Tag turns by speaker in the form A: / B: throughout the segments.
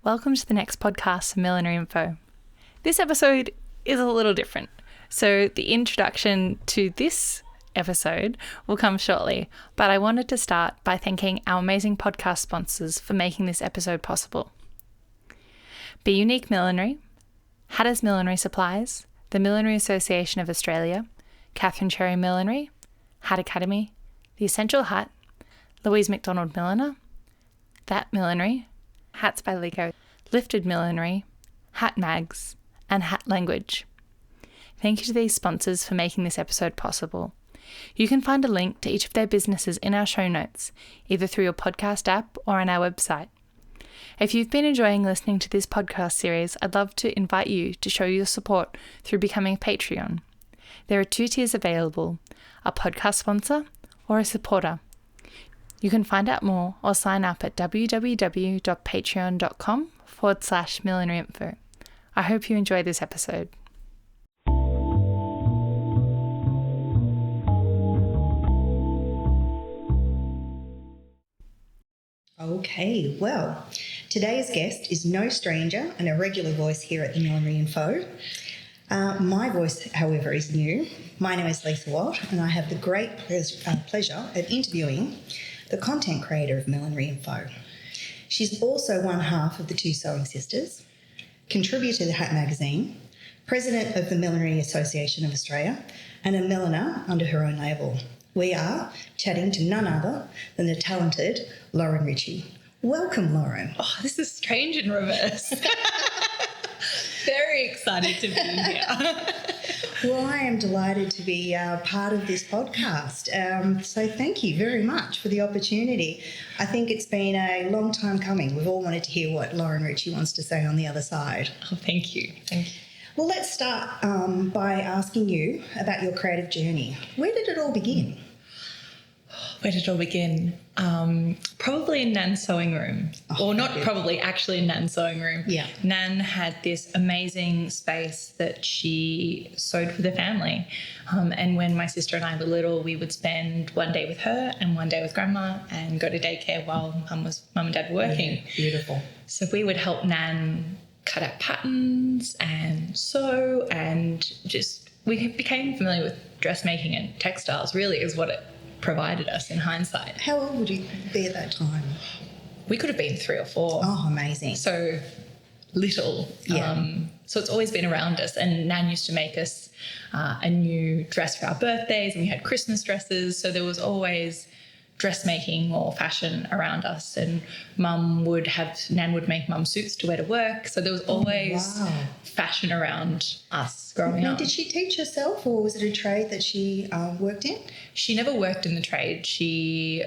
A: Welcome to the next podcast from Millinery.Info. This episode is a little different, so the introduction to this episode will come shortly, but I wanted to start by thanking our amazing podcast sponsors for making this episode possible. Be Unique Millinery, Hatters Millinery Supplies, the Millinery Association of Australia, Katherine Cherry Millinery, Hat Academy, The Essential Hat, Louise McDonald Milliner, That Millinery, Hats by Lego, Lifted Millinery, Hat Mags, and Hat Language. Thank you to these sponsors for making this episode possible. You can find a link to each of their businesses in our show notes, either through your podcast app or on our website. If you've been enjoying listening to this podcast series, I'd love to invite you to show your support through becoming a Patreon. There are 2 tiers available, a podcast sponsor or a supporter. You can find out more or sign up at www.patreon.com/Millinery.Info. I hope you enjoy this episode.
B: Okay, well, today's guest is no stranger and a regular voice here at the Millinery.Info. My voice, however, is new. My name is Lisa Watt, and I have the great pleasure of interviewing the content creator of Millinery.Info. She's also one half of the 2 Sewing Sisters, contributor to the Hat magazine, president of the Millinery Association of Australia, and a milliner under her own label. We are chatting to none other than the talented Lauren-Ritchie. Welcome, Lauren.
C: Oh, this is strange in reverse. Very excited to be here.
B: Well, I am delighted to be part of this podcast. So thank you very much for the opportunity. I think it's been a long time coming. We've all wanted to hear what Lauren Ritchie wants to say on the other side.
C: Oh, thank you. Thank you.
B: Well, let's start by asking you about your creative journey. Where did it all begin?
C: Where did it all begin? Probably in Nan's sewing room. Or not probably, actually in Nan's sewing room.
B: Yeah.
C: Nan had this amazing space that she sewed for the family. And when my sister and I were little, we would spend one day with her and one day with Grandma and go to daycare while Mum and Dad were working.
B: Yeah, beautiful.
C: So we would help Nan cut out patterns and sew, and just we became familiar with dressmaking and textiles, really, is what it provided us in hindsight.
B: How old would you be at that time?
C: We could have been 3 or 4.
B: Oh, amazing.
C: So little.
B: Yeah.
C: So it's always been around us. And Nan used to make us a new dress for our birthdays, and we had Christmas dresses. So there was always dressmaking or fashion around us. And Nan would make Mum suits to wear to work. So there was always fashion around us growing up.
B: Did she teach herself, or was it a trade that she worked in?
C: She never worked in the trade. She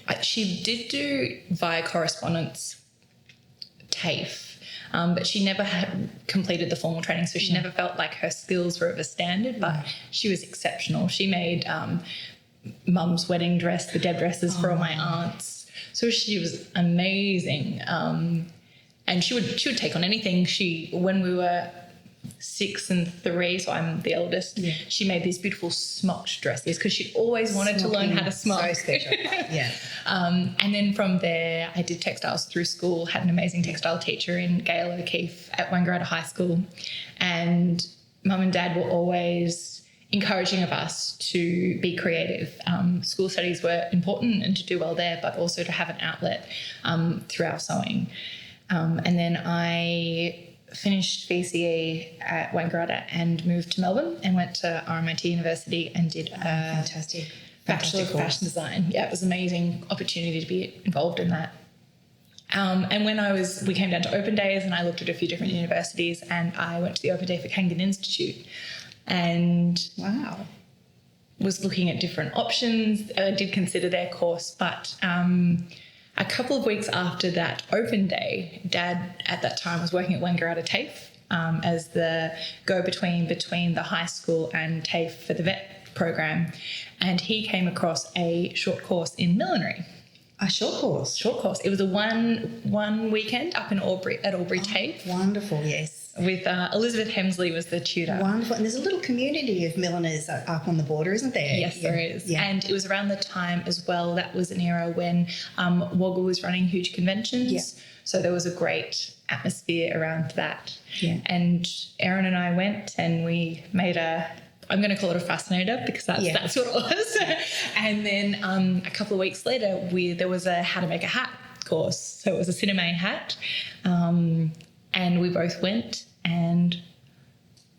C: did do via correspondence TAFE, but she never had completed the formal training, so she never felt like her skills were of a standard, but she was exceptional. She made Mum's wedding dress, the Deb dresses for all my aunts. So she was amazing. And she would take on anything. When we were 6 and 3, so I'm the eldest, she made these beautiful smocked dresses because she always wanted to learn how to smock.
B: So special. Yeah.
C: And then from there, I did textiles through school, had an amazing textile teacher in Gail O'Keefe at Wangaratta High School. And Mum and Dad were always encouraging of us to be creative. School studies were important and to do well there, but also to have an outlet through our sewing. And then I finished BCE at Wangaratta and moved to Melbourne and went to RMIT University and did a
B: Fantastic.
C: Bachelor of Fashion Design. Yeah, it was an amazing opportunity to be involved in that. And when we came down to open days, and I looked at a few different universities, and I went to the open day for Kangan Institute and was looking at different options. I did consider their course, but a couple of weeks after that open day, Dad at that time was working at Wangaratta TAFE as the go-between between the high school and TAFE for the vet program, and he came across a short course in millinery.
B: A short course?
C: Short course. It was a one weekend up in Albury TAFE.
B: Wonderful, yes.
C: With Elizabeth Hemsley was the tutor.
B: Wonderful. And there's a little community of milliners up on the border, isn't there?
C: Yes, there is. Yeah. And it was around the time as well, that was an era when Wagga was running huge conventions. Yeah. So there was a great atmosphere around that.
B: Yeah.
C: And Erin and I went and we made I'm going to call it a fascinator because that's what it was. And then a couple of weeks later, there was a how to make a hat course. So it was a cinema hat. And we both went and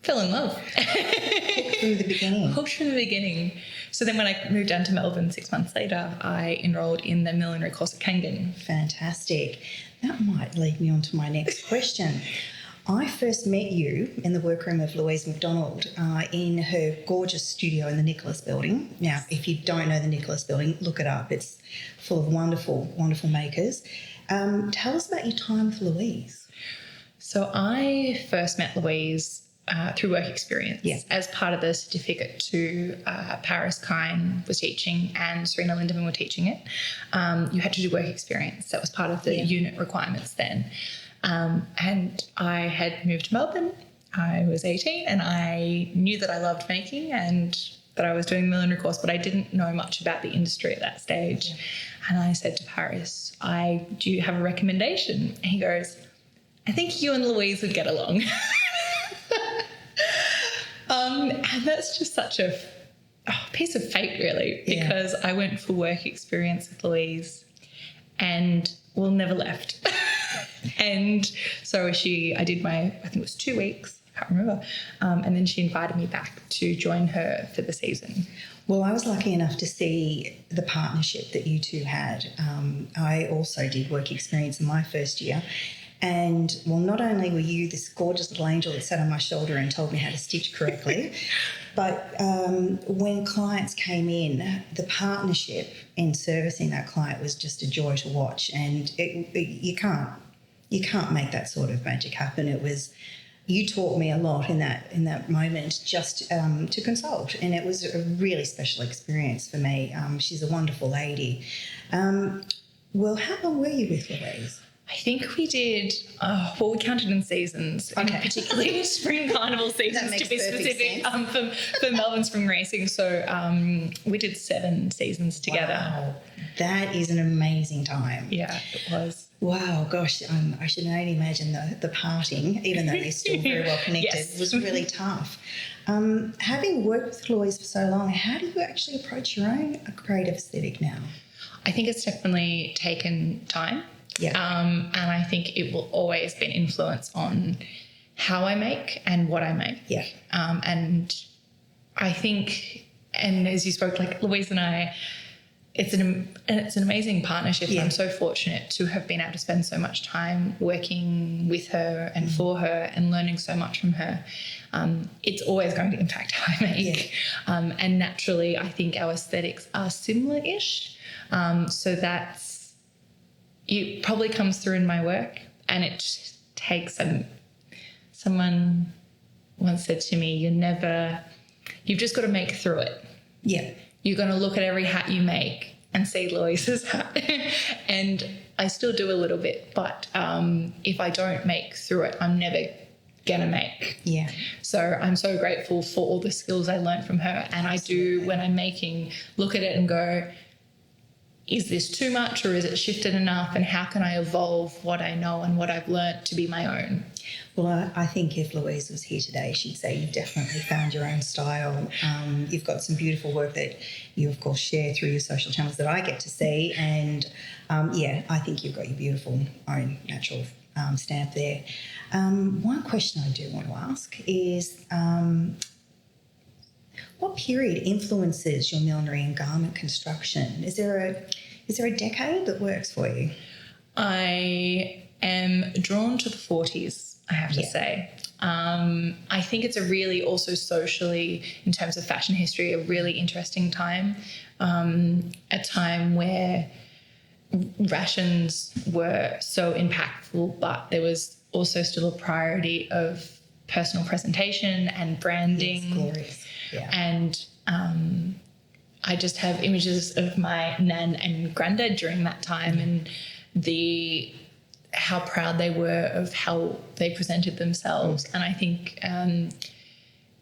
C: fell in love.
B: Hooked from the beginning.
C: Hooked from the beginning. So then when I moved down to Melbourne 6 months later, I enrolled in the millinery course at Kangan.
B: Fantastic. That might lead me on to my next question. I first met you in the workroom of Louise McDonald in her gorgeous studio in the Nicholas Building. Now, if you don't know the Nicholas Building, look it up. It's full of wonderful, wonderful makers. Tell us about your time with Louise.
C: So I first met Louise through work experience as part of the certificate to Paris Kine was teaching and Serena Lindemann were teaching it. You had to do work experience. That was part of the unit requirements then. And I had moved to Melbourne. I was 18 and I knew that I loved making and that I was doing the millinery course, but I didn't know much about the industry at that stage. Yeah. And I said to Paris, do you have a recommendation? And he goes, I think you and Louise would get along. And that's just such a piece of fate, really, because I went for work experience with Louise and never left. And so I did I think it was 2 weeks, I can't remember. And then she invited me back to join her for the season.
B: Well, I was lucky enough to see the partnership that you two had. I also did work experience in my first year. And, well, not only were you this gorgeous little angel that sat on my shoulder and told me how to stitch correctly, but when clients came in, the partnership in servicing that client was just a joy to watch. And you can't make that sort of magic happen. You taught me a lot in that moment just to consult, and it was a really special experience for me. She's a wonderful lady. Well, how long were you with Louise?
C: I think we did, we counted in seasons, particularly spring carnival seasons to be specific for Melbourne spring racing. So we did 7 seasons together.
B: Wow. That is an amazing time.
C: Yeah, it was.
B: Wow, gosh, I should only imagine the parting, even though they're still very well connected, was really tough. Having worked with Louise for so long, how do you actually approach your own creative aesthetic now?
C: I think it's definitely taken time. Yeah. And I think it will always be an influence on how I make and what I make.
B: Yeah.
C: And I think, and as you spoke, like Louise and I, it's an amazing partnership. Yeah. And I'm so fortunate to have been able to spend so much time working with her and for her and learning so much from her. It's always going to impact how I make. Yeah. And naturally, I think our aesthetics are similar-ish. So it probably comes through in my work, and it just takes someone once said to me, you've just got to make through it.
B: Yeah. You're
C: going to look at every hat you make and see Louise's hat. And I still do a little bit, but if I don't make through it, I'm never going to make.
B: Yeah.
C: So I'm so grateful for all the skills I learned from her. And I do, when I'm making, look at it and go, is this too much or is it shifted enough, and how can I evolve what I know and what I've learnt to be my own?
B: Well, I think if Louise was here today, she'd say you've definitely found your own style. You've got some beautiful work that you, of course, share through your social channels that I get to see. And, I think you've got your beautiful own natural stamp there. One question I do want to ask is what period influences your millinery and garment construction? Is there a decade that works for you?
C: I am drawn to the 40s, I have to say. I think it's a really, also socially, in terms of fashion history, a really interesting time. A time where rations were so impactful, but there was also still a priority of personal presentation and branding.
B: Yes, glorious. Yeah.
C: And I just have images of my nan and granddad during that time, and how proud they were of how they presented themselves. And I think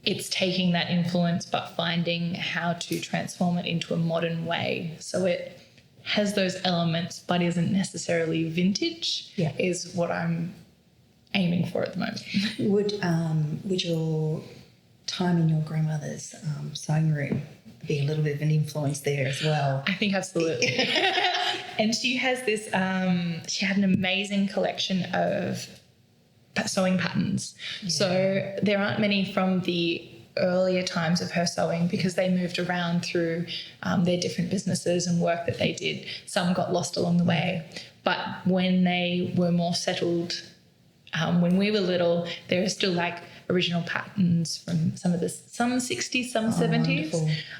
C: it's taking that influence but finding how to transform it into a modern way so it has those elements but isn't necessarily vintage is what I'm aiming for at the moment.
B: Would your time in your grandmother's sewing room be a little bit of an influence there as well?
C: I think absolutely. And she has this, she had an amazing collection of sewing patterns. Yeah. So there aren't many from the earlier times of her sewing because they moved around through their different businesses and work that they did. Some got lost along the way. But when they were more settled, when we were little, there are still like original patterns from some 60s, some 70s,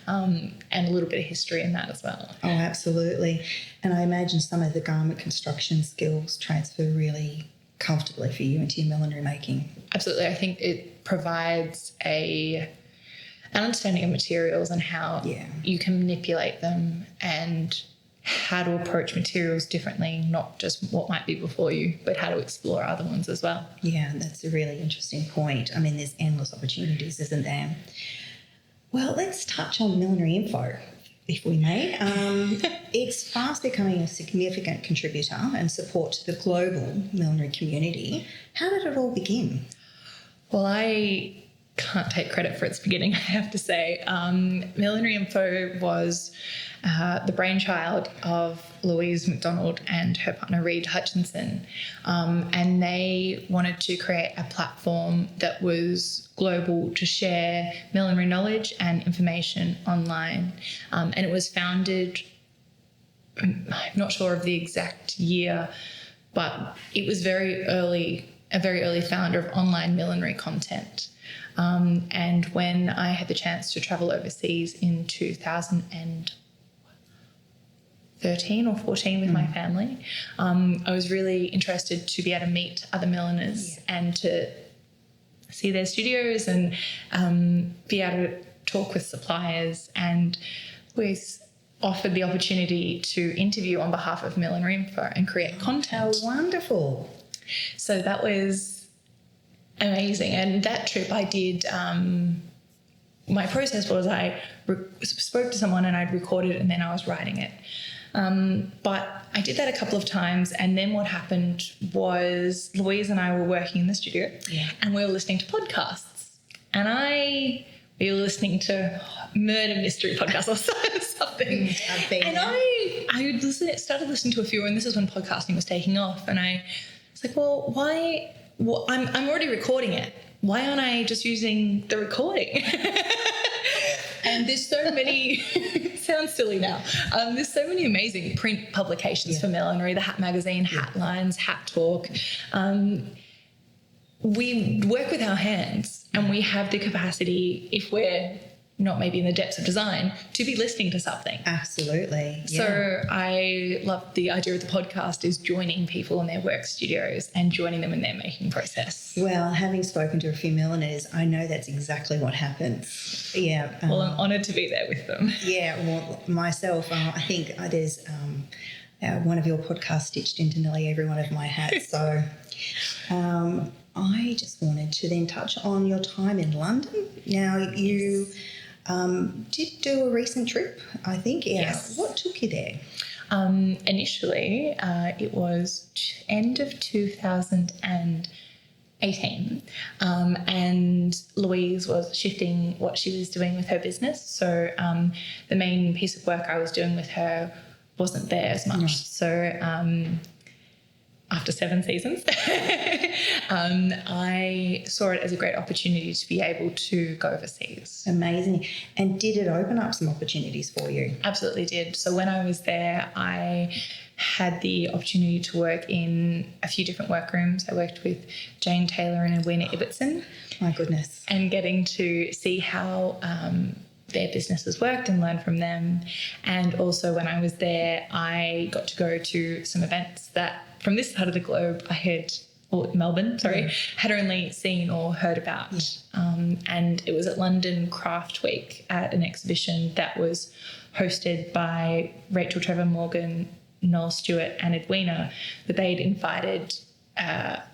C: and a little bit of history in that as well.
B: Oh, absolutely. And I imagine some of the garment construction skills transfer really comfortably for you into your millinery making.
C: Absolutely. I think it provides an understanding of materials and how you can manipulate them and how to approach materials differently, not just what might be before you, but how to explore other ones as well.
B: Yeah, that's a really interesting point. I mean, there's endless opportunities, isn't there? Well, let's touch on Millinery.Info, if we may. It's fast becoming a significant contributor and support to the global millinery community. How did it all begin?
C: Well, I can't take credit for its beginning, I have to say. Millinery.Info was the brainchild of Louise McDonald and her partner Reed Hutchinson, and they wanted to create a platform that was global to share millinery knowledge and information online. And it was founded, I'm not sure of the exact year, but it was a very early founder of online millinery content. And when I had the chance to travel overseas in 2013 or 14 with my family, I was really interested to be able to meet other milliners and to see their studios and be able to talk with suppliers, and was offered the opportunity to interview on behalf of Millinery.Info and create content.
B: How wonderful.
C: So that was amazing. And that trip I did, my process was I spoke to someone and I'd record it and then I was writing it. But I did that a couple of times, and then what happened was Louise and I were working in the studio and we were listening to podcasts, and we were listening to murder mystery podcasts or something. And I started listening to a few, and this is when podcasting was taking off, and I was like, well, why? Well, I'm already recording it. Why aren't I just using the recording? And there's so many, it sounds silly now, there's so many amazing print publications for millinery, the Hat Magazine, Hat Lines, Hat Talk. We work with our hands, and we have the capacity, if we're not maybe in the depths of design, to be listening to something.
B: Absolutely. Yeah.
C: So I love the idea of the podcast is joining people in their work studios and joining them in their making process.
B: Well, having spoken to a few milliners, I know that's exactly what happens. Yeah.
C: Well, I'm honoured to be there with them.
B: Yeah. Well, myself, I think there's one of your podcasts stitched into nearly every one of my hats. So I just wanted to then touch on your time in London. Now, you did do a recent trip, I think. Yeah. Yes. What took you there?
C: Initially, it was end of 2018, and Louise was shifting what she was doing with her business. So the main piece of work I was doing with her wasn't there as much. No. So after 7 seasons, I saw it as a great opportunity to be able to go overseas.
B: Amazing. And did it open up some opportunities for you?
C: Absolutely did. So when I was there, I had the opportunity to work in a few different workrooms. I worked with Jane Taylor and Edwina Ibbotson.
B: My goodness.
C: And getting to see how their businesses worked and learn from them. And also when I was there, I got to go to some events that from this side of the globe Melbourne, had only seen or heard about. And it was at London Craft Week at an exhibition that was hosted by Rachel Trevor Morgan, Noel Stewart and Edwina, that they'd invited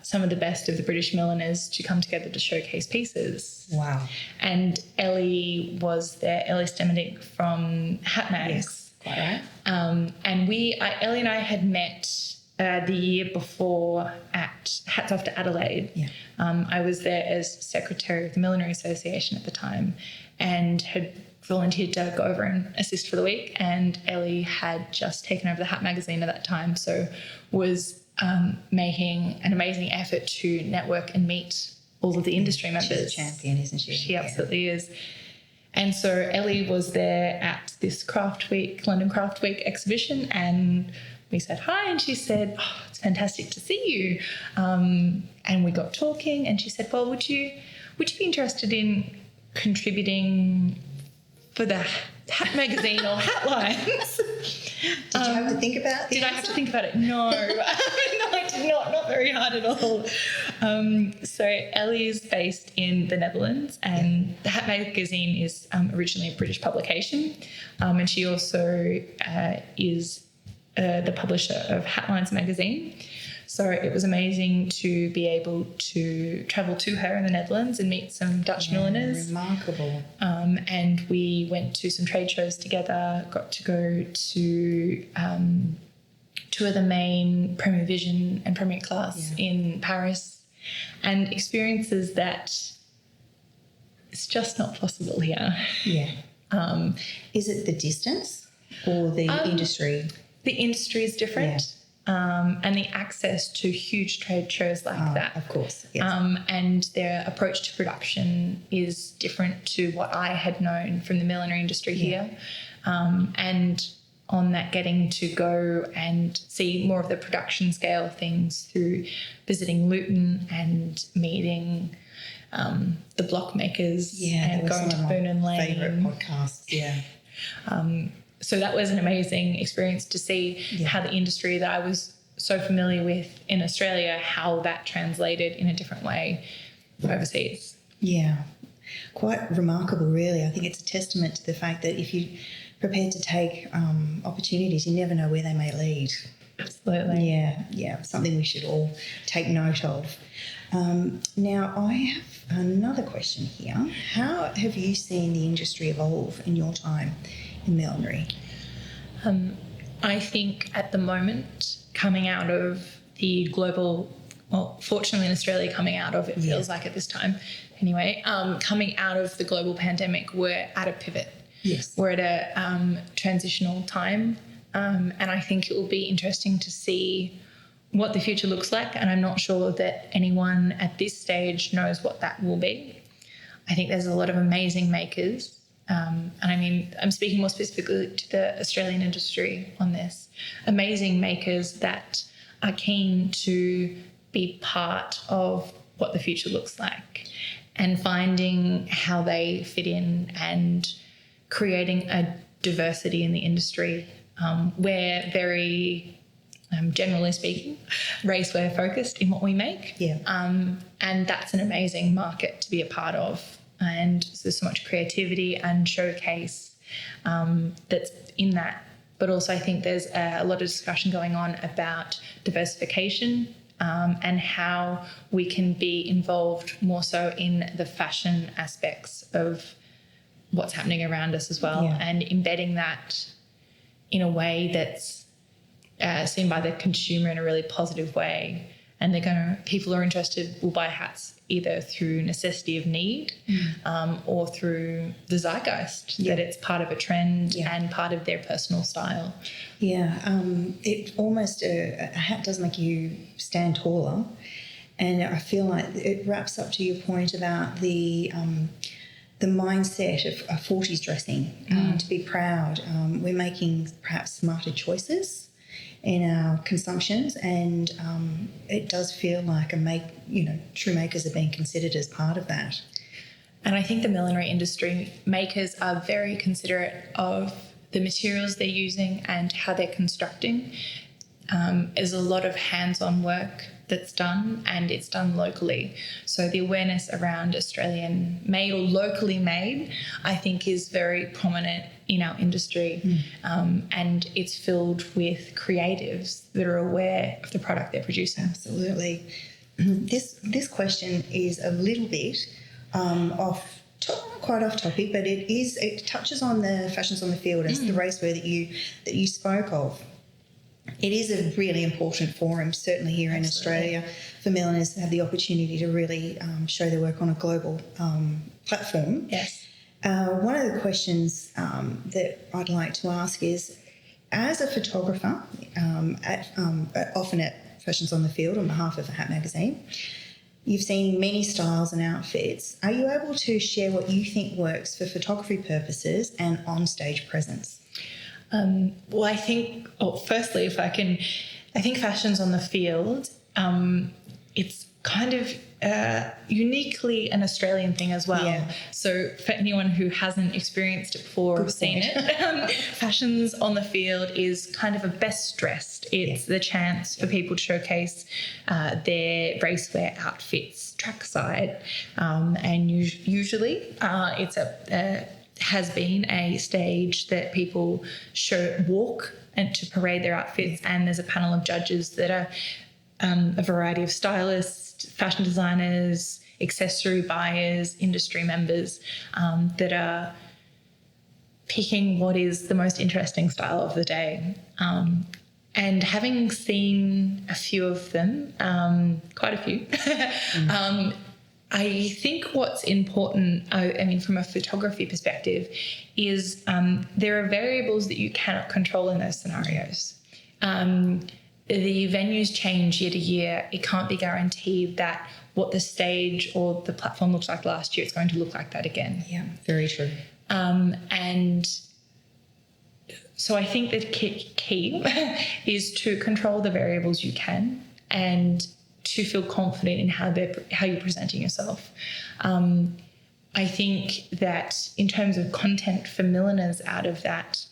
C: some of the best of the British milliners to come together to showcase pieces.
B: Wow.
C: And Elly was there, Elly Stemerdink from Hat Mags. Yes.
B: Quite right.
C: And Elly and I had met the year before at Hats Off to Adelaide.
B: Yeah.
C: I was there as secretary of the Millinery Association at the time and had volunteered to go over and assist for the week. And Elly had just taken over the Hat magazine at that time, so was making an amazing effort to network and meet all of the industry members.
B: She's a champion, isn't she?
C: She absolutely is. And so Elly was there at this London Craft Week exhibition, and we said hi, and she said, "Oh, it's fantastic to see you." And we got talking, and she said, "Well, would you be interested in contributing for the Hat magazine or Hat lines?"
B: Did you have to think about it?
C: Did I have to think about it? No. No, I did not. Not very hard at all. So Elly is based in the Netherlands, and the Hat magazine is originally a British publication, and she also is the publisher of Hat Lines magazine. So it was amazing to be able to travel to her in the Netherlands and meet some Dutch milliners.
B: Remarkable.
C: And we went to some trade shows together, got to go to two of the main Premier Vision and Premier Class in Paris, and experiences that it's just not possible here.
B: Yeah. Is it the distance or the industry?
C: The industry is different. And the access to huge trade shows like that.
B: Of course, yes.
C: And their approach to production is different to what I had known from the millinery industry here. And on that, getting to go and see more of the production scale things through visiting Luton and meeting the block makers and going to Boon and Lane.
B: Favourite podcasts,
C: So that was an amazing experience to see how the industry that I was so familiar with in Australia, how that translated in a different way overseas.
B: Yeah, quite remarkable, really. I think it's a testament to the fact that if you're prepared to take opportunities, you never know where they may lead.
C: Absolutely.
B: Yeah, something we should all take note of. Now, I have another question here. How have you seen the industry evolve in your time in millinery?
C: I think at the moment, coming out of the global, well, fortunately in Australia, coming out of, it feels like at this time anyway, coming out of the global pandemic, we're at a pivot.
B: Yes.
C: We're at a transitional time, and I think it will be interesting to see what the future looks like, and I'm not sure that anyone at this stage knows what that will be. I think there's a lot of amazing makers. And I mean, I'm speaking more specifically to the Australian industry on this. Amazing makers that are keen to be part of what the future looks like and finding how they fit in and creating a diversity in the industry. We're very, generally speaking, racewear focused in what we make.
B: Yeah.
C: And that's an amazing market to be a part of. And there's so much creativity and showcase that's in that. But also I think there's a lot of discussion going on about diversification and how we can be involved more so in the fashion aspects of what's happening around us as well, and embedding that in a way that's seen by the consumer in a really positive way. And people are interested, will buy hats either through necessity of need or through the zeitgeist, that it's part of a trend and part of their personal style.
B: Yeah, it almost, a hat does make you stand taller. And I feel like it wraps up to your point about the mindset of 40s dressing, to be proud. We're making perhaps smarter choices in our consumptions, and it does feel like true makers are being considered as part of that.
C: And I think the millinery industry makers are very considerate of the materials they're using and how they're constructing. There's a lot of hands-on work that's done, and it's done locally. So the awareness around Australian made or locally made, I think, is very prominent in our industry. And it's filled with creatives that are aware of the product they're producing.
B: Absolutely. This question is a little bit off quite off topic, but it touches on the fashions on the field as the racewear that you spoke of. It is a really important forum, certainly here in Australia, for milliners to have the opportunity to really show their work on a global platform.
C: Yes.
B: One of the questions that I'd like to ask is, as a photographer, often at Fashions on the Field on behalf of Hat Magazine, you've seen many styles and outfits. Are you able to share what you think works for photography purposes and on-stage presence?
C: Well, I think, firstly, I think Fashions on the Field, it's kind of uniquely an Australian thing as well.
B: Yeah.
C: So for anyone who hasn't experienced it before or seen it, Fashions on the Field is kind of a best dressed. It's the chance for people to showcase their racewear outfits trackside, and usually it's has been a stage that people walk and to parade their outfits, and there's a panel of judges that are a variety of stylists, fashion designers, accessory buyers, industry members that are picking what is the most interesting style of the day. And having seen a few of them, quite a few, I think what's important, from a photography perspective, is there are variables that you cannot control in those scenarios. The venues change year to year. It can't be guaranteed that what the stage or the platform looks like last year, it's going to look like that again.
B: Yeah, very true.
C: And so I think the key is to control the variables you can and to feel confident in how you're presenting yourself. I think that in terms of content for milliners out of that,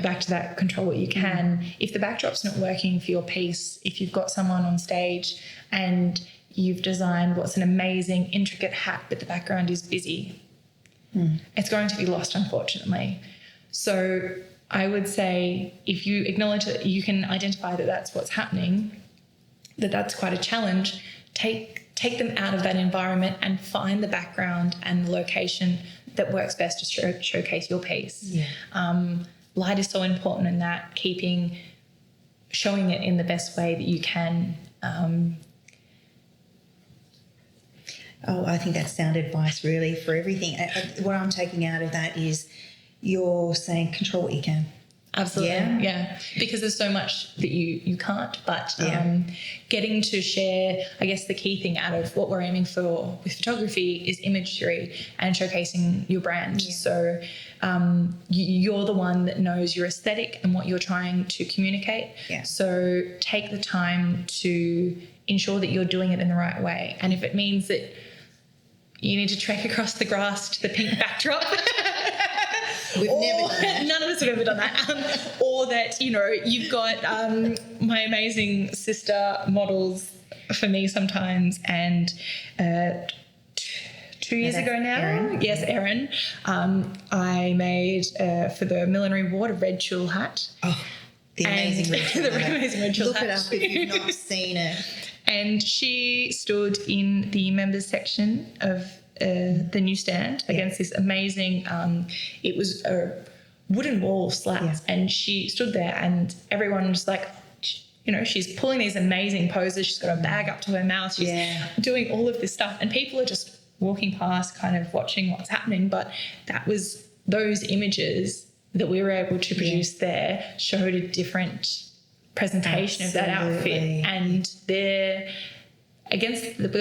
C: back to that, control what you can. If the backdrop's not working for your piece, if you've got someone on stage and you've designed what's an amazing, intricate hat, but the background is busy, it's going to be lost, unfortunately. So I would say if you acknowledge that you can identify that that's what's happening, that's quite a challenge, take them out of that environment and find the background and the location that works best to showcase your piece. Yeah. Light is so important in that, showing it in the best way that you can.
B: I think that's sound advice really for everything. What I'm taking out of that is you're saying control what you can.
C: Absolutely, yeah. Because there's so much that you can't, but getting to share, I guess the key thing out of what we're aiming for with photography is imagery and showcasing your brand. Yeah. So you're the one that knows your aesthetic and what you're trying to communicate. Yeah. So take the time to ensure that you're doing it in the right way. And if it means that you need to trek across the grass to the pink backdrop...
B: We've never done that.
C: None of us have ever done that. Or that, you've got my amazing sister models for me sometimes, and 2 years ago now, Erin, I made for the Millinery Award a red tulle hat.
B: Oh, the amazing red tulle hat.
C: Amazing red tulle hat.
B: Look it up if you've not seen it.
C: And she stood in the members section of the newsstand against this amazing, it was a wooden wall of slats, and she stood there and everyone was like, she's pulling these amazing poses, she's got a bag up to her mouth, she's doing all of this stuff, and people are just walking past kind of watching what's happening. But that was those images that we were able to produce there showed a different presentation of that outfit. And there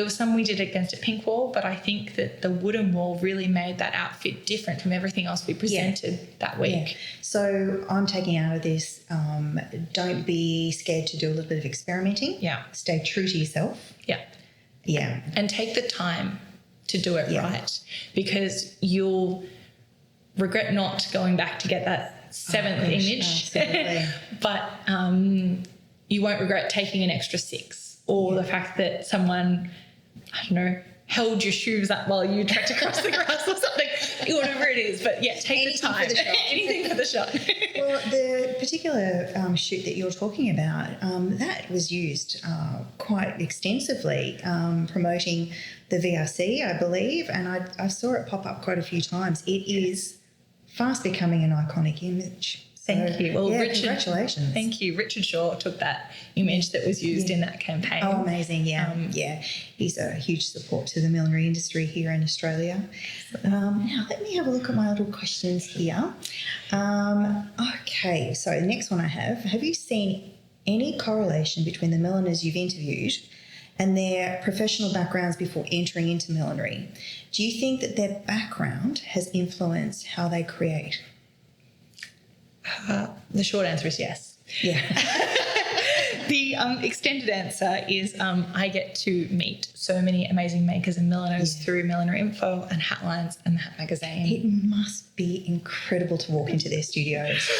C: was some we did against a pink wall, but I think that the wooden wall really made that outfit different from everything else we presented that week.
B: Yeah. So I'm taking out of this, don't be scared to do a little bit of experimenting. Yeah. Stay true to yourself.
C: Yeah.
B: Yeah.
C: And take the time to do it right, because you'll regret not going back to get that seventh image, but you won't regret taking an extra 6. Or the fact that someone, held your shoes up while you trekked across the grass or something, whatever it is. But yeah, take
B: Anything
C: the time.
B: for the shot.
C: Anything for the shot.
B: Well, the particular shoot that you're talking about, that was used quite extensively, promoting the VRC, I believe, and I saw it pop up quite a few times. It is fast becoming an iconic image.
C: Thank you. Well,
B: yeah,
C: Richard,
B: congratulations.
C: Thank you. Richard Shaw took that image that was used in that campaign.
B: Oh, amazing. Yeah. He's a huge support to the millinery industry here in Australia. Now, let me have a look at my little questions here. Okay, so the next one I have you seen any correlation between the milliners you've interviewed and their professional backgrounds before entering into millinery? Do you think that their background has influenced how they create?
C: The short answer is yes.
B: Yeah.
C: The extended answer is I get to meet so many amazing makers and milliners through Millinery.Info and Hatlines and the Hat Magazine.
B: It must be incredible to walk into their studios.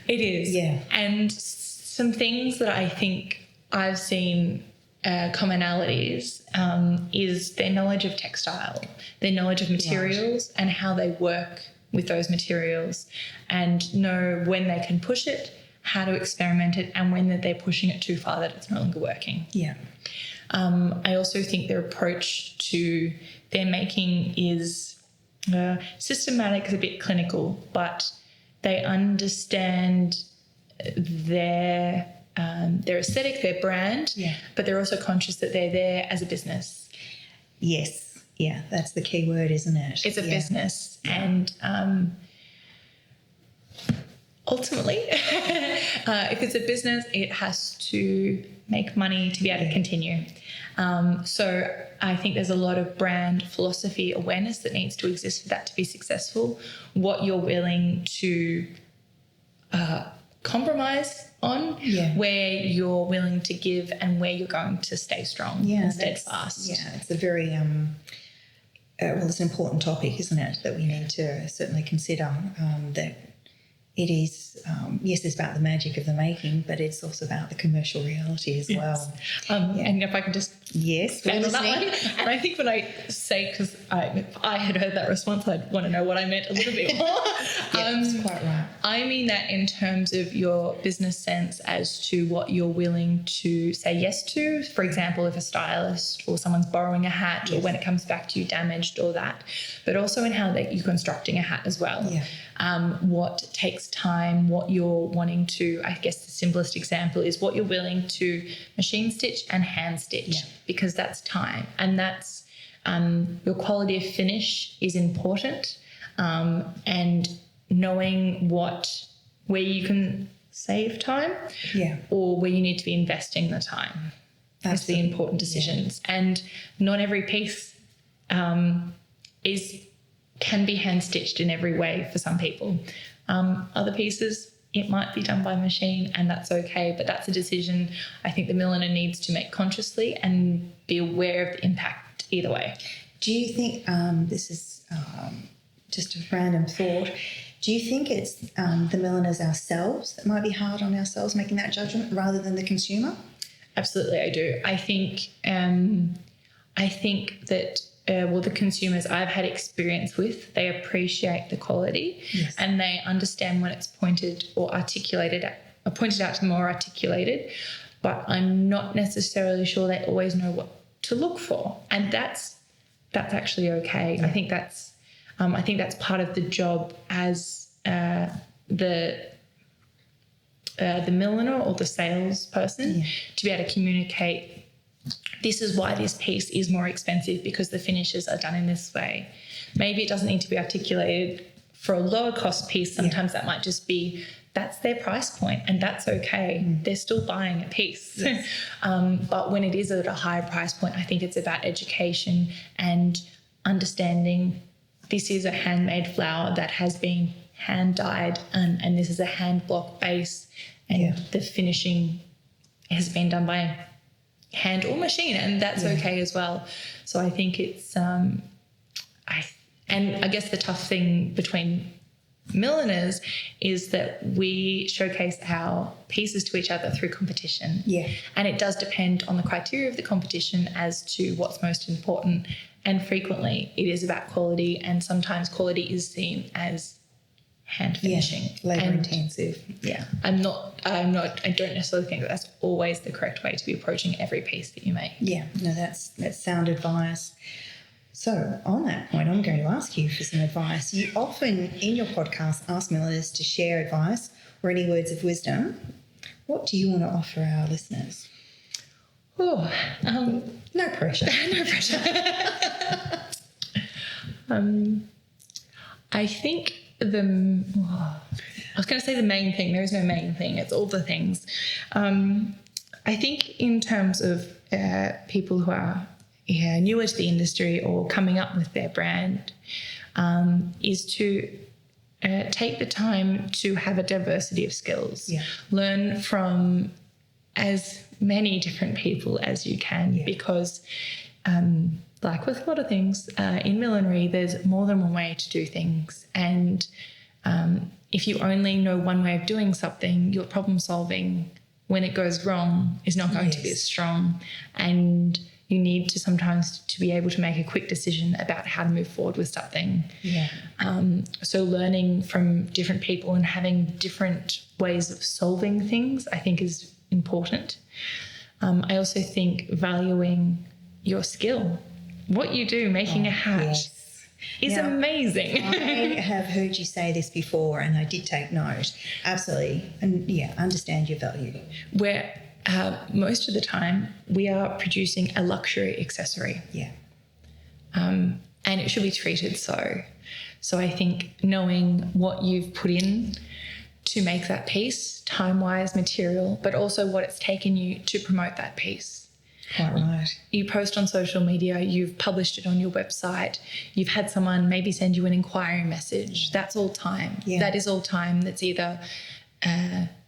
C: It is.
B: Yeah.
C: And some things that I think I've seen commonalities is their knowledge of textile, their knowledge of materials and how they work with those materials, and know when they can push it, how to experiment it, and when they're pushing it too far that it's no longer working.
B: Yeah.
C: I also think their approach to their making is systematic, is a bit clinical, but they understand their aesthetic, their brand, but they're also conscious that they're there as a business.
B: Yes. Yeah, that's the key word, isn't it?
C: It's a business. And ultimately, if it's a business, it has to make money to be able to continue. So I think there's a lot of brand philosophy awareness that needs to exist for that to be successful. What you're willing to compromise on, where you're willing to give, and where you're going to stay strong and steadfast.
B: Yeah, it's a very it's an important topic, isn't it, that we need to certainly consider, that it is, yes, it's about the magic of the making, but it's also about the commercial reality as well.
C: And if I can just expand on that one. And I think when I say, because I had heard that response, I'd want to know what I meant a little bit more.
B: That's quite right.
C: I mean that in terms of your business sense as to what you're willing to say yes to. For example, if a stylist or someone's borrowing a hat, or when it comes back to you damaged or that, but also in how you're constructing a hat as well. What takes time, what you're wanting to, I guess the simplest example is what you're willing to machine stitch and hand stitch, because that's time, and that's your quality of finish is important, and knowing where you can save time or where you need to be investing the time. That's the important decisions. And not every piece can be hand stitched in every way for some people. Other pieces, it might be done by machine, and that's okay, but that's a decision I think the milliner needs to make consciously and be aware of the impact either way.
B: Do you think, this is just a random thought, do you think it's the milliners ourselves that might be hard on ourselves making that judgment rather than the consumer?
C: Absolutely, I do. I think that the consumers I've had experience with, they appreciate the quality and they understand when it's pointed out to them or articulated, but I'm not necessarily sure they always know what to look for, and that's actually okay. I think that's part of the job as the milliner or the salesperson to be able to communicate. This is why this piece is more expensive, because the finishes are done in this way. Maybe it doesn't need to be articulated for a lower cost piece. Sometimes that might just be, that's their price point, and that's okay. They're still buying a piece. But when it is at a higher price point, I think it's about education and understanding this is a handmade flower that has been hand dyed, and this is a hand block base, and the finishing has been done by hand or machine, and that's okay as well. So I think it's I guess the tough thing between milliners is that we showcase our pieces to each other through competition.
B: Yeah.
C: And it does depend on the criteria of the competition as to what's most important. And frequently it is about quality, and sometimes quality is seen as hand finishing.
B: Labour intensive.
C: Yeah. I don't necessarily think that that's always the correct way to be approaching every piece that you make.
B: Yeah, no, that's sound advice. So on that point, I'm going to ask you for some advice. You often in your podcast ask milliners to share advice or any words of wisdom. What do you want to offer our listeners?
C: Oh,
B: no pressure.
C: No pressure. I think I was going to say the main thing. There is no main thing. It's all the things. I think in terms of people who are newer to the industry or coming up with their brand, is to take the time to have a diversity of skills.
B: Yeah.
C: Learn from as many different people as you can, because like with a lot of things in millinery, there's more than one way to do things. And if you only know one way of doing something, your problem solving when it goes wrong is not going to be as strong. And you need to sometimes to be able to make a quick decision about how to move forward with something.
B: Yeah.
C: So learning from different people and having different ways of solving things, I think, is important. I also think valuing your skill. What you do making a hat is amazing.
B: I have heard you say this before and I did take note. Absolutely. And understand your value.
C: Where most of the time we are producing a luxury accessory.
B: Yeah.
C: And it should be treated so. So I think knowing what you've put in to make that piece, time-wise, material, but also what it's taken you to promote that piece.
B: Quite right.
C: You post on social media, you've published it on your website, you've had someone maybe send you an inquiry message. That's all time. Yeah. That is all time that's either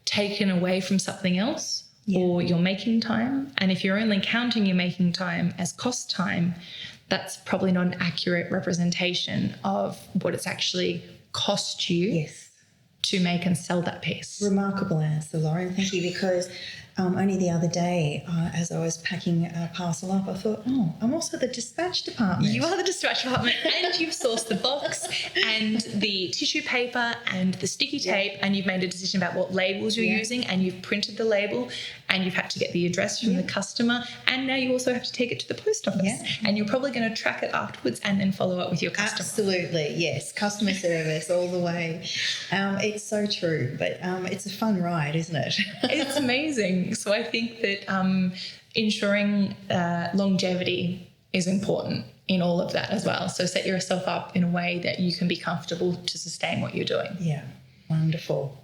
C: taken away from something else or you're making time. And if you're only counting your making time as cost time, that's probably not an accurate representation of what it's actually cost you to make and sell that piece.
B: Remarkable answer, Lauren. Thank you, because only the other day, as I was packing a parcel up, I thought, I'm also the dispatch department.
C: You are the dispatch department, and you've sourced the box and the tissue paper and the sticky tape, and you've made a decision about what labels you're using, and you've printed the label, and you've had to get the address from the customer, and now you also have to take it to the post office, and you're probably going to track it afterwards and then follow up with your customer.
B: Absolutely, yes. Customer service all the way. It's so true, but it's a fun ride, isn't it?
C: It's amazing. So I think that ensuring longevity is important in all of that as well. So set yourself up in a way that you can be comfortable to sustain what you're doing.
B: Yeah, wonderful.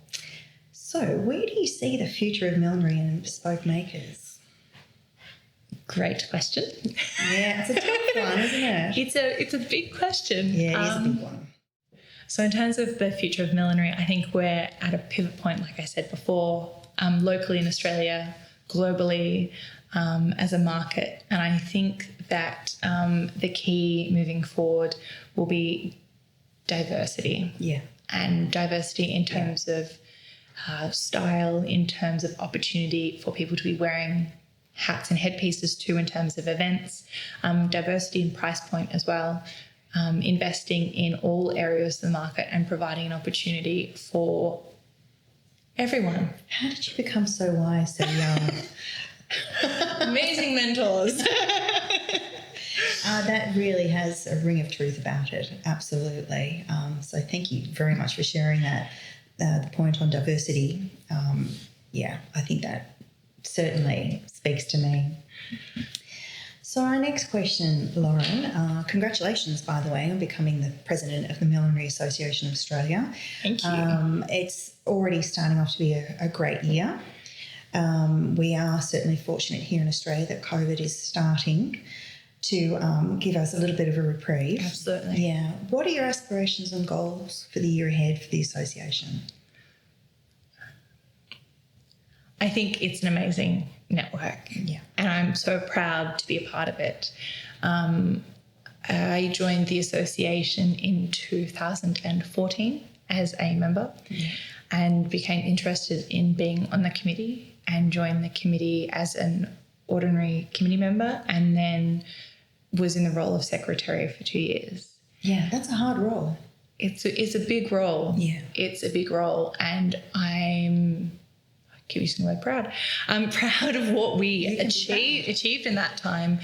B: So where do you see the future of millinery and bespoke makers?
C: Great question.
B: Yeah, it's a tough one, isn't it?
C: It's a big question.
B: Yeah, it is a big one.
C: So in terms of the future of millinery, I think we're at a pivot point, like I said before, locally in Australia, globally as a market. And I think that the key moving forward will be diversity.
B: Yeah.
C: And diversity in terms of style, in terms of opportunity for people to be wearing hats and headpieces too, in terms of events, diversity in price point as well. Investing in all areas of the market and providing an opportunity for everyone.
B: How did you become so wise so young?
C: Amazing mentors.
B: That really has a ring of truth about it, absolutely. So thank you very much for sharing that, the point on diversity. I think that certainly speaks to me. So our next question, Lauren, congratulations, by the way, on becoming the president of the Millinery Association of Australia.
C: Thank you.
B: It's already starting off to be a great year. We are certainly fortunate here in Australia that COVID is starting to give us a little bit of a reprieve.
C: Absolutely.
B: Yeah. What are your aspirations and goals for the year ahead for the association?
C: I think it's an amazing network.
B: Yeah.
C: And I'm so proud to be a part of it. I joined the association in 2014 as a member and became interested in being on the committee and joined the committee as an ordinary committee member, and then was in the role of secretary for 2 years.
B: Yeah, that's a hard role.
C: It's a big role.
B: Yeah.
C: It's a big role, and I keep using the word proud. I'm proud of what we achieved in that time.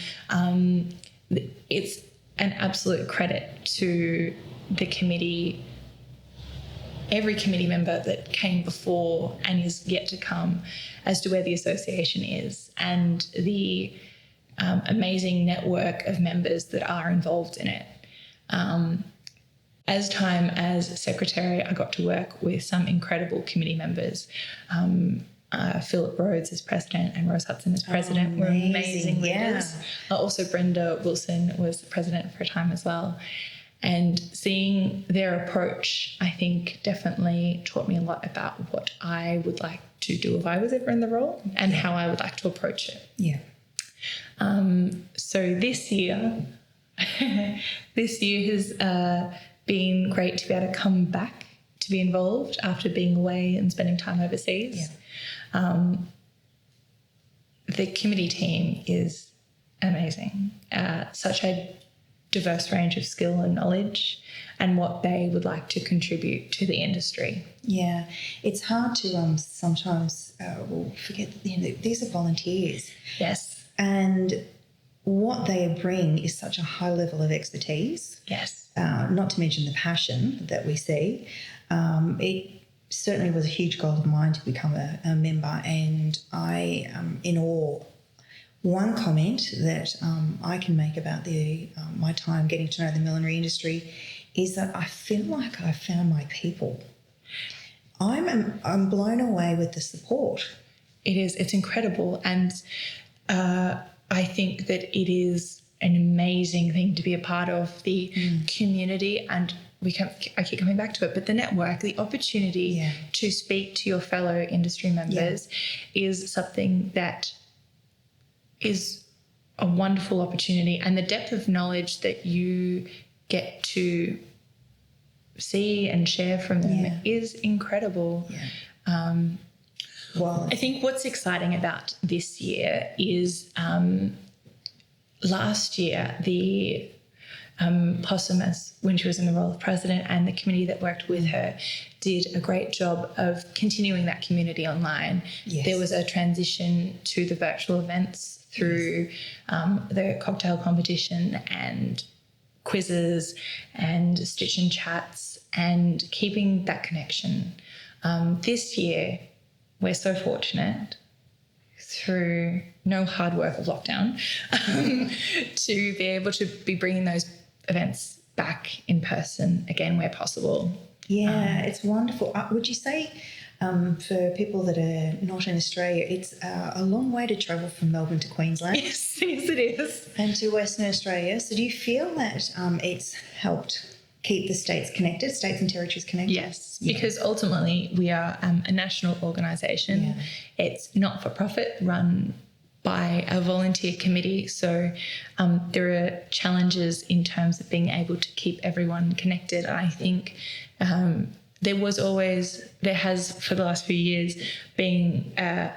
C: It's an absolute credit to the committee, every committee member that came before and is yet to come, as to where the association is, and the amazing network of members that are involved in it. As time as secretary, I got to work with some incredible committee members. Philip Rhodes as president and Rose Hudson as president were amazing leaders. Also, Brenda Wilson was president for a time as well. And seeing their approach, I think, definitely taught me a lot about what I would like to do if I was ever in the role, and how I would like to approach it.
B: Yeah.
C: So this year has been great to be able to come back to be involved after being away and spending time overseas.
B: Yeah.
C: The committee team is amazing. Such a diverse range of skill and knowledge, and what they would like to contribute to the industry.
B: Yeah, it's hard to sometimes forget that these are volunteers.
C: Yes.
B: And what they bring is such a high level of expertise.
C: Yes.
B: Not to mention the passion that we see. It certainly was a huge goal of mine to become a member, and I am in awe. One comment that I can make about my time getting to know the millinery industry is that I feel like I found my people. I'm blown away with the support. It's
C: incredible, and I think that it is an amazing thing to be a part of the community, and I keep coming back to it, but the network, the opportunity to speak to your fellow industry members is something that is a wonderful opportunity, and the depth of knowledge that you get to see and share from them is incredible. Well, I think what's exciting about this year is last year the Possumus, when she was in the role of president, and the committee that worked with her did a great job of continuing that community online. Yes. There was a transition to the virtual events through the cocktail competition and quizzes and stitch and chats, and keeping that connection. This year, we're so fortunate, through no hard work of lockdown, to be able to be bringing those events back in person again where possible. Yeah, it's wonderful. Would you say for people that are not in Australia, it's a long way to travel from Melbourne to Queensland? Yes, it is. And to Western Australia. So do you feel that it's helped keep the states and territories connected? Yes, because ultimately we are a national organisation. Yeah. It's not-for-profit, run by a volunteer committee. So there are challenges in terms of being able to keep everyone connected. And I think there has for the last few years been a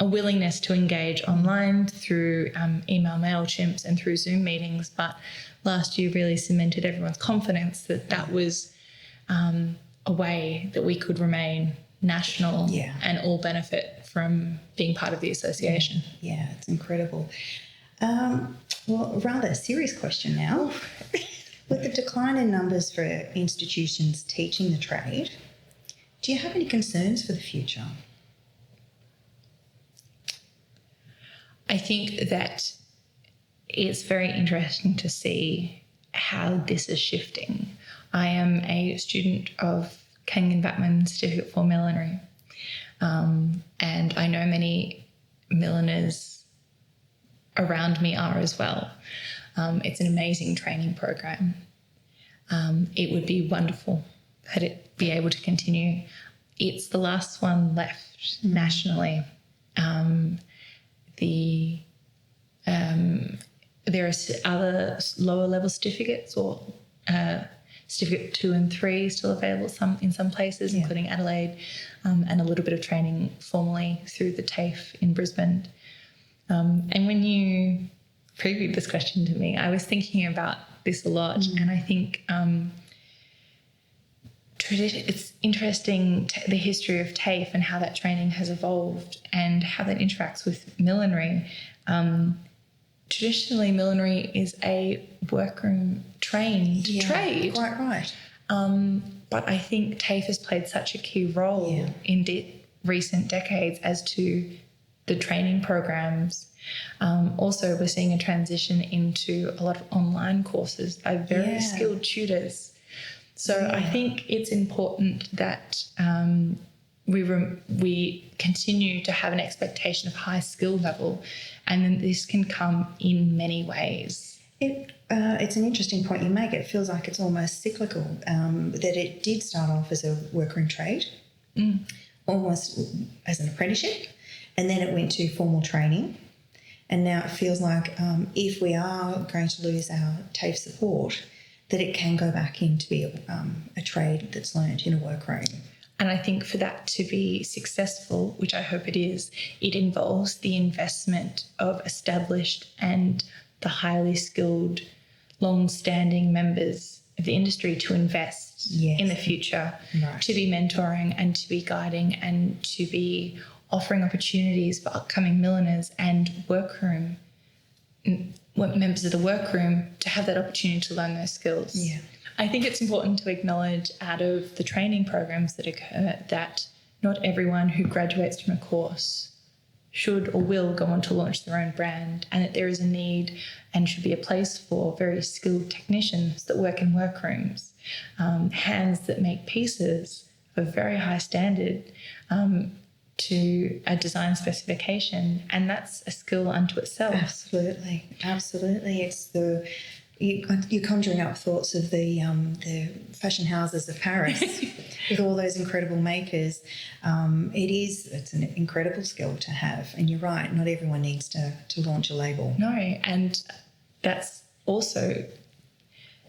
C: willingness to engage online through email MailChimps and through Zoom meetings, but last year really cemented everyone's confidence that was a way that we could remain national and all benefit from being part of the association. Yeah, it's incredible. Well, rather a serious question now. With the decline in numbers for institutions teaching the trade, do you have any concerns for the future? I think that it's very interesting to see how this is shifting. I am a student of King & Batman Certificate for Millinery, and I know many milliners around me are as well. It's an amazing training program. It would be wonderful that it be able to continue. It's the last one left nationally. There are other lower level certificates or Certificate 2 and 3 still available in some places, including Adelaide, and a little bit of training formally through the TAFE in Brisbane. And when you previewed this question to me, I was thinking about this a lot, and I think it's interesting the history of TAFE and how that training has evolved and how that interacts with millinery. Traditionally, millinery is a workroom trained trade.
B: Quite right.
C: But I think TAFE has played such a key role in recent decades as to the training programs. Also, we're seeing a transition into a lot of online courses by very skilled tutors. So I think it's important that we continue to have an expectation of high skill level, and then this can come in many ways.
B: It's an interesting point you make. It feels like it's almost cyclical, that it did start off as a workroom trade, almost as an apprenticeship, and then it went to formal training. And now it feels like if we are going to lose our TAFE support, that it can go back into be a trade that's learned in a workroom.
C: And I think for that to be successful, which I hope it is, it involves the investment of established and the highly skilled, long-standing members of the industry to invest in the future, to be mentoring and to be guiding and to be offering opportunities for upcoming milliners and workroom members of the workroom to have that opportunity to learn those skills.
B: Yeah.
C: I think it's important to acknowledge out of the training programs that occur that not everyone who graduates from a course should or will go on to launch their own brand, and that there is a need and should be a place for very skilled technicians that work in workrooms, hands that make pieces of very high standard to a design specification, and that's a skill unto itself.
B: Absolutely. It's you're conjuring up thoughts of the fashion houses of Paris with all those incredible makers. It's an incredible skill to have, and you're right, not everyone needs to launch a label.
C: No, and that's also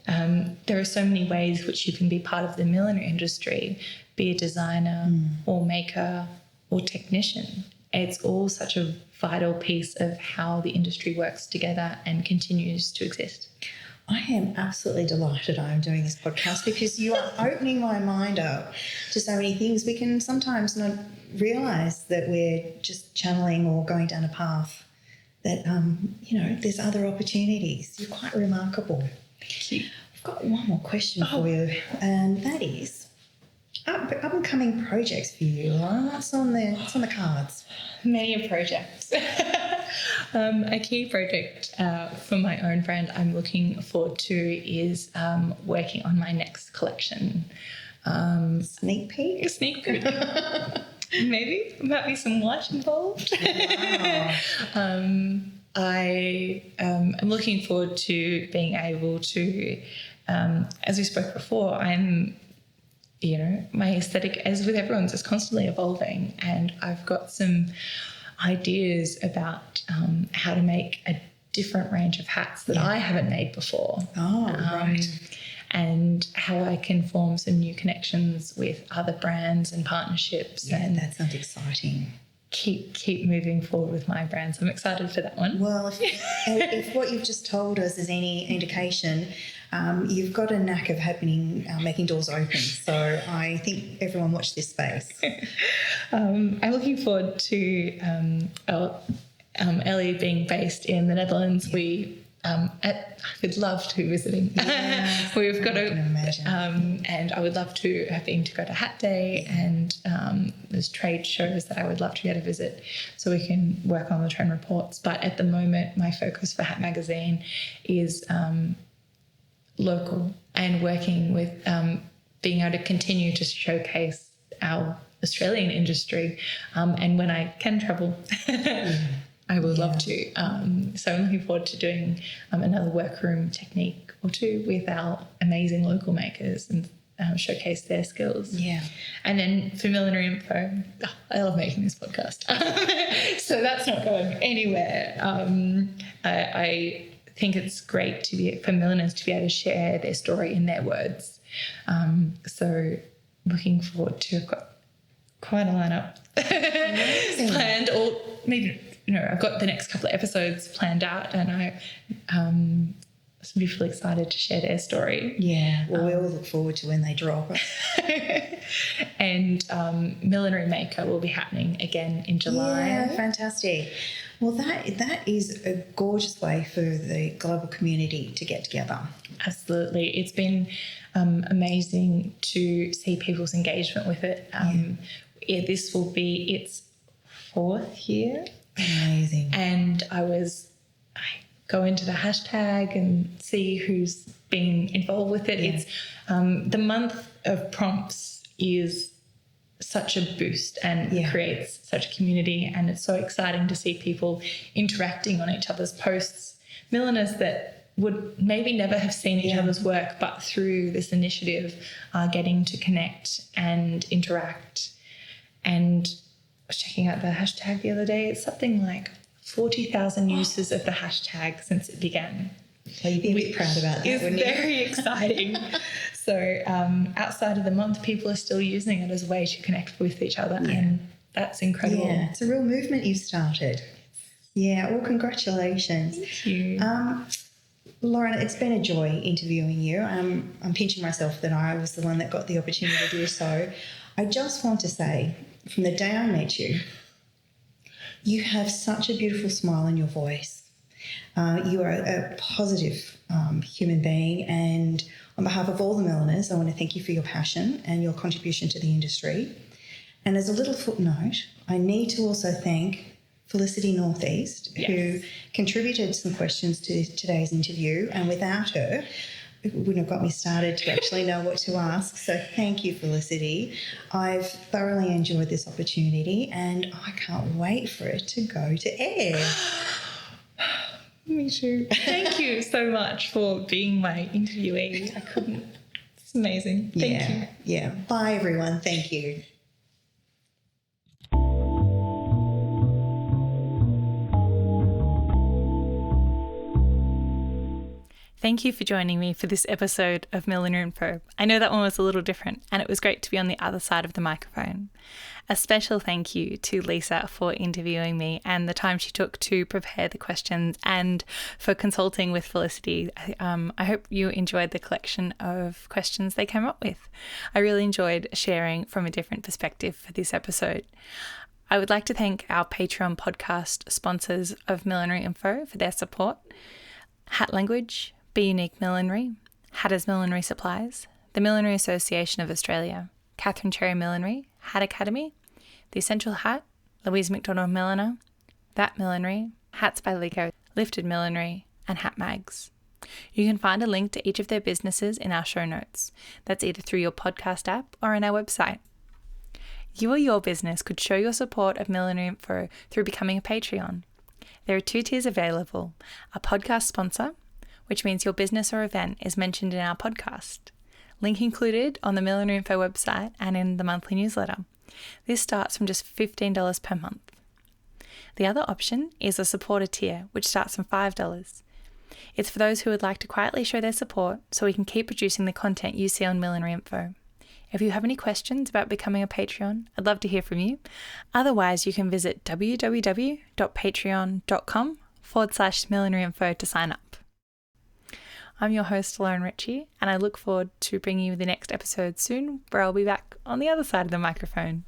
C: there are so many ways which you can be part of the millinery industry, be a designer or maker or technician. It's all such a vital piece of how the industry works together and continues to exist.
B: I am absolutely delighted I'm doing this podcast because you are opening my mind up to so many things. We can sometimes not realise that we're just channeling or going down a path that, there's other opportunities. You're quite remarkable.
C: Thank you.
B: I've got one more question for you, and that is, up-and-coming projects for you, Lauren. What's on the cards?
C: Many projects. A key project for my own brand I'm looking forward to is working on my next collection.
B: Sneak peek?
C: Sneak peek. Maybe. Might be some watch involved.
B: Wow.
C: I am looking forward to being able to, as we spoke before, my aesthetic, as with everyone's, is constantly evolving, and I've got some ideas about how to make a different range of hats that I haven't made before.
B: Oh, right.
C: And how I can form some new connections with other brands and partnerships.
B: Yeah,
C: and
B: that sounds exciting.
C: Keep moving forward with my brands. I'm excited for that one.
B: Well, if what you've just told us is any indication, you've got a knack of making doors open. So I think everyone watch this space.
C: I'm looking forward to Elly being based in the Netherlands. I would love to be visiting.
B: Yeah,
C: We've got
B: and
C: I would love to have been to go to Hat Day, and there's trade shows that I would love to be able to visit so we can work on the trend reports. But at the moment, my focus for Hat Magazine is local and working with being able to continue to showcase our Australian industry. And when I can travel, I would love to. So I'm looking forward to doing another workroom technique or two with our amazing local makers and showcase their skills.
B: Yeah.
C: And then for Millinery.Info, I love making this podcast. So that's not going anywhere. I think it's great for milliners to be able to share their story in their words. So looking forward to quite a lineup planned, or maybe, I've got the next couple of episodes planned out, and I'm really excited to share their story.
B: Yeah, well, we all look forward to when they drop.
C: And Millinery Maker will be happening again in July.
B: Yeah, fantastic. Well, that is a gorgeous way for the global community to get together.
C: Absolutely. It's been amazing to see people's engagement with it. This will be its 4th year.
B: Amazing.
C: And I go into the hashtag and see who's been involved with it. Yeah. It's the month of prompts is such a boost and creates such a community, and it's so exciting to see people interacting on each other's posts. Milliners that would maybe never have seen each other's work, but through this initiative are getting to connect and interact. And I was checking out the hashtag the other day. It's something like 40,000 uses of the hashtag since it began.
B: So you'd be a bit proud about that, wouldn't you?
C: It's very exciting. So outside of the month, people are still using it as a way to connect with each other, and that's incredible.
B: Yeah, it's a real movement you've started. Yeah, well, congratulations.
C: Thank you.
B: Lauren, it's been a joy interviewing you. I'm pinching myself that I was the one that got the opportunity to do so. I just want to say, from the day I met you, you have such a beautiful smile in your voice. You are a positive human being, and on behalf of all the milliners, I want to thank you for your passion and your contribution to the industry. And as a little footnote, I need to also thank Felicity Northeast, who contributed some questions to today's interview, and without her, it wouldn't have got me started to actually know what to ask. So thank you, Felicity. I've thoroughly enjoyed this opportunity, and I can't wait for it to go to air.
C: Me too. Thank you so much for being my interviewee. I couldn't. It's amazing. Thank you.
B: Yeah. Bye, everyone. Thank you.
A: Thank you for joining me for this episode of Milliner.Info. I know that one was a little different, and it was great to be on the other side of the microphone. A special thank you to Lisa for interviewing me and the time she took to prepare the questions, and for consulting with Felicity. I hope you enjoyed the collection of questions they came up with. I really enjoyed sharing from a different perspective for this episode. I would like to thank our Patreon podcast sponsors of Millinery.Info for their support: Hat Language, Be Unique Millinery, Hatters Millinery Supplies, the Millinery Association of Australia, Katherine Cherry Millinery, Hat Academy, The Essential Hat, Louise McDonald Milliner, That Millinery, Hats by Lico, Lifted Millinery, and Hat Mags. You can find a link to each of their businesses in our show notes. That's either through your podcast app or on our website. You or your business could show your support of Millinery.Info through becoming a Patreon. There are 2 tiers available: a podcast sponsor, which means your business or event is mentioned in our podcast. Link included on the Millinery.Info website and in the monthly newsletter. This starts from just $15 per month. The other option is a supporter tier, which starts from $5. It's for those who would like to quietly show their support so we can keep producing the content you see on Millinery.Info. If you have any questions about becoming a Patreon, I'd love to hear from you. Otherwise, you can visit www.patreon.com/Millinery.Info to sign up. I'm your host, Lauren Ritchie, and I look forward to bringing you the next episode soon, where I'll be back on the other side of the microphone.